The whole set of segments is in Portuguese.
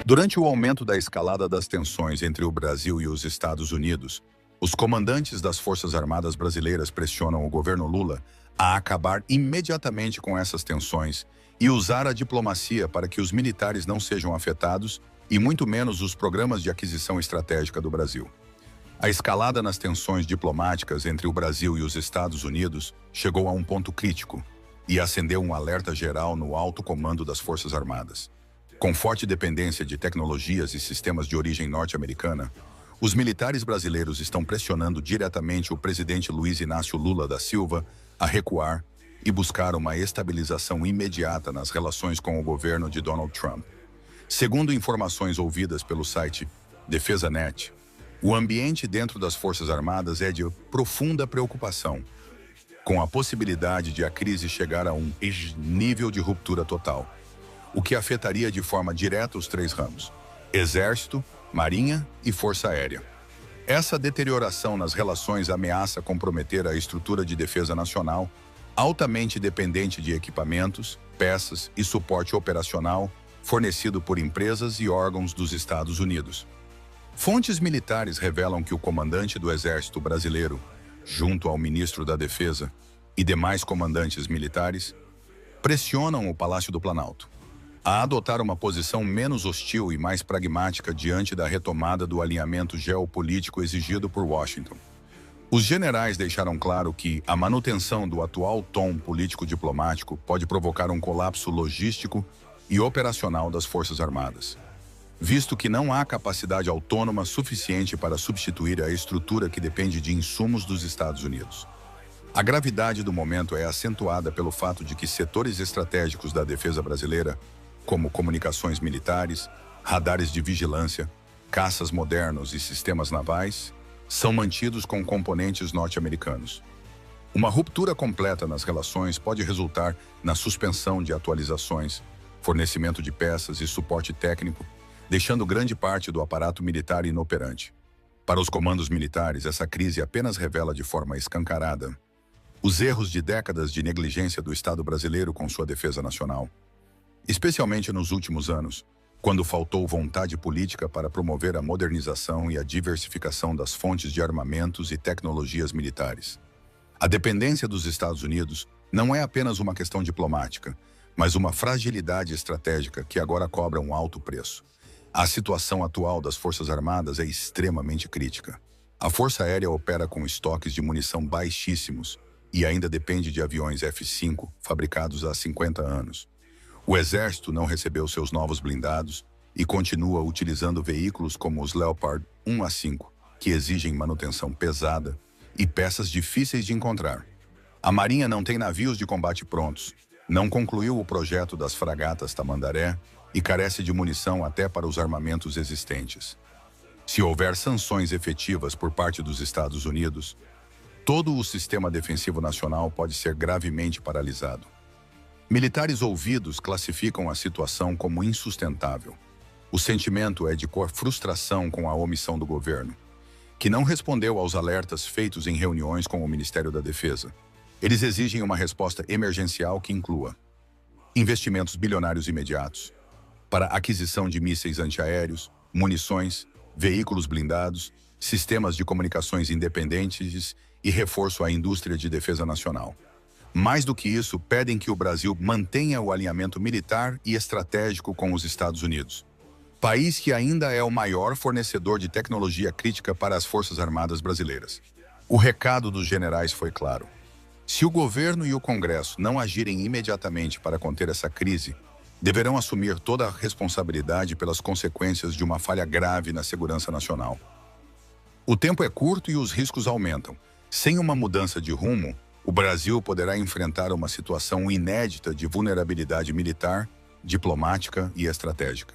Durante o aumento da escalada das tensões entre o Brasil e os Estados Unidos, os comandantes das Forças Armadas brasileiras pressionam o governo Lula a acabar imediatamente com essas tensões e usar a diplomacia para que os militares não sejam afetados e muito menos os programas de aquisição estratégica do Brasil. A escalada nas tensões diplomáticas entre o Brasil e os Estados Unidos chegou a um ponto crítico e acendeu um alerta geral no alto comando das Forças Armadas. Com forte dependência de tecnologias e sistemas de origem norte-americana, os militares brasileiros estão pressionando diretamente o presidente Luiz Inácio Lula da Silva a recuar e buscar uma estabilização imediata nas relações com o governo de Donald Trump. Segundo informações ouvidas pelo site DefesaNet, o ambiente dentro das Forças Armadas é de profunda preocupação, com a possibilidade de a crise chegar a um nível de ruptura total, o que afetaria de forma direta os três ramos: Exército, Marinha e Força Aérea. Essa deterioração nas relações ameaça comprometer a estrutura de defesa nacional, altamente dependente de equipamentos, peças e suporte operacional fornecido por empresas e órgãos dos Estados Unidos. Fontes militares revelam que o comandante do Exército brasileiro, junto ao ministro da Defesa e demais comandantes militares, pressionam o Palácio do Planalto a adotar uma posição menos hostil e mais pragmática diante da retomada do alinhamento geopolítico exigido por Washington. Os generais deixaram claro que a manutenção do atual tom político-diplomático pode provocar um colapso logístico e operacional das Forças Armadas, visto que não há capacidade autônoma suficiente para substituir a estrutura que depende de insumos dos Estados Unidos. A gravidade do momento é acentuada pelo fato de que setores estratégicos da defesa brasileira, como comunicações militares, radares de vigilância, caças modernos e sistemas navais, são mantidos com componentes norte-americanos. Uma ruptura completa nas relações pode resultar na suspensão de atualizações, fornecimento de peças e suporte técnico, deixando grande parte do aparato militar inoperante. Para os comandos militares, essa crise apenas revela de forma escancarada os erros de décadas de negligência do Estado brasileiro com sua defesa nacional, especialmente nos últimos anos, quando faltou vontade política para promover a modernização e a diversificação das fontes de armamentos e tecnologias militares. A dependência dos Estados Unidos não é apenas uma questão diplomática, mas uma fragilidade estratégica que agora cobra um alto preço. A situação atual das Forças Armadas é extremamente crítica. A Força Aérea opera com estoques de munição baixíssimos e ainda depende de aviões F-5 fabricados há 50 anos. O Exército não recebeu seus novos blindados e continua utilizando veículos como os Leopard 1 a 5, que exigem manutenção pesada e peças difíceis de encontrar. A Marinha não tem navios de combate prontos, não concluiu o projeto das fragatas Tamandaré e carece de munição até para os armamentos existentes. Se houver sanções efetivas por parte dos Estados Unidos, todo o sistema defensivo nacional pode ser gravemente paralisado. Militares ouvidos classificam a situação como insustentável. O sentimento é de frustração com a omissão do governo, que não respondeu aos alertas feitos em reuniões com o Ministério da Defesa. Eles exigem uma resposta emergencial que inclua investimentos bilionários imediatos para aquisição de mísseis antiaéreos, munições, veículos blindados, sistemas de comunicações independentes e reforço à indústria de defesa nacional. Mais do que isso, pedem que o Brasil mantenha o alinhamento militar e estratégico com os Estados Unidos, país que ainda é o maior fornecedor de tecnologia crítica para as Forças Armadas brasileiras. O recado dos generais foi claro. Se o governo e o Congresso não agirem imediatamente para conter essa crise, deverão assumir toda a responsabilidade pelas consequências de uma falha grave na segurança nacional. O tempo é curto e os riscos aumentam. Sem uma mudança de rumo, o Brasil poderá enfrentar uma situação inédita de vulnerabilidade militar, diplomática e estratégica.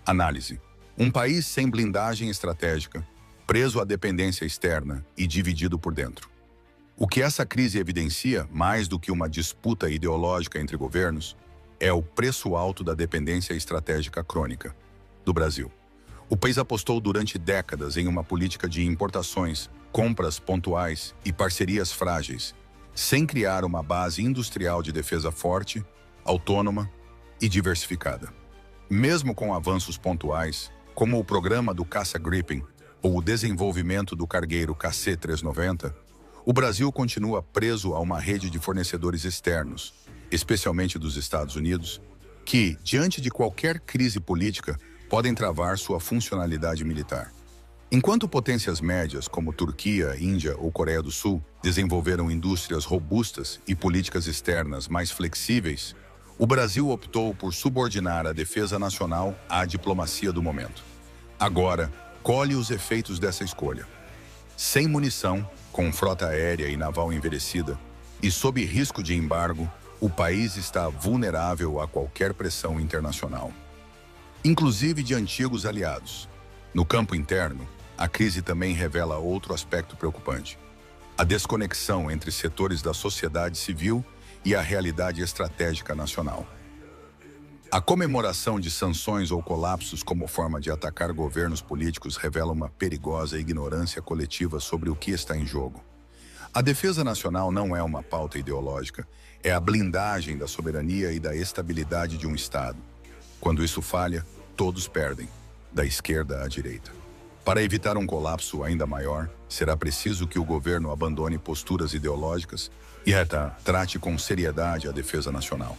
Análise: um país sem blindagem estratégica, preso à dependência externa e dividido por dentro. O que essa crise evidencia, mais do que uma disputa ideológica entre governos, é o preço alto da dependência estratégica crônica do Brasil. O país apostou durante décadas em uma política de importações, compras pontuais e parcerias frágeis, sem criar uma base industrial de defesa forte, autônoma e diversificada. Mesmo com avanços pontuais, como o programa do caça-gripen ou o desenvolvimento do cargueiro KC-390, o Brasil continua preso a uma rede de fornecedores externos, especialmente dos Estados Unidos, que, diante de qualquer crise política, podem travar sua funcionalidade militar. Enquanto potências médias como Turquia, Índia ou Coreia do Sul desenvolveram indústrias robustas e políticas externas mais flexíveis, o Brasil optou por subordinar a defesa nacional à diplomacia do momento. Agora, colhe os efeitos dessa escolha. Sem munição, com frota aérea e naval envelhecida, e sob risco de embargo, o país está vulnerável a qualquer pressão internacional, inclusive de antigos aliados. No campo interno, a crise também revela outro aspecto preocupante: a desconexão entre setores da sociedade civil e a realidade estratégica nacional. A comemoração de sanções ou colapsos como forma de atacar governos políticos revela uma perigosa ignorância coletiva sobre o que está em jogo. A defesa nacional não é uma pauta ideológica, é a blindagem da soberania e da estabilidade de um Estado. Quando isso falha, todos perdem, da esquerda à direita. Para evitar um colapso ainda maior, será preciso que o governo abandone posturas ideológicas e trate com seriedade a defesa nacional.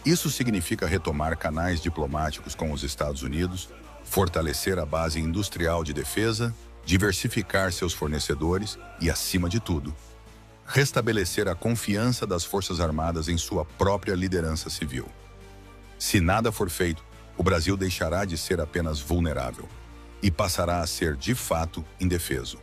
Isso significa retomar canais diplomáticos com os Estados Unidos, fortalecer a base industrial de defesa, diversificar seus fornecedores e, acima de tudo, restabelecer a confiança das Forças Armadas em sua própria liderança civil. Se nada for feito, o Brasil deixará de ser apenas vulnerável e passará a ser, de fato, indefeso.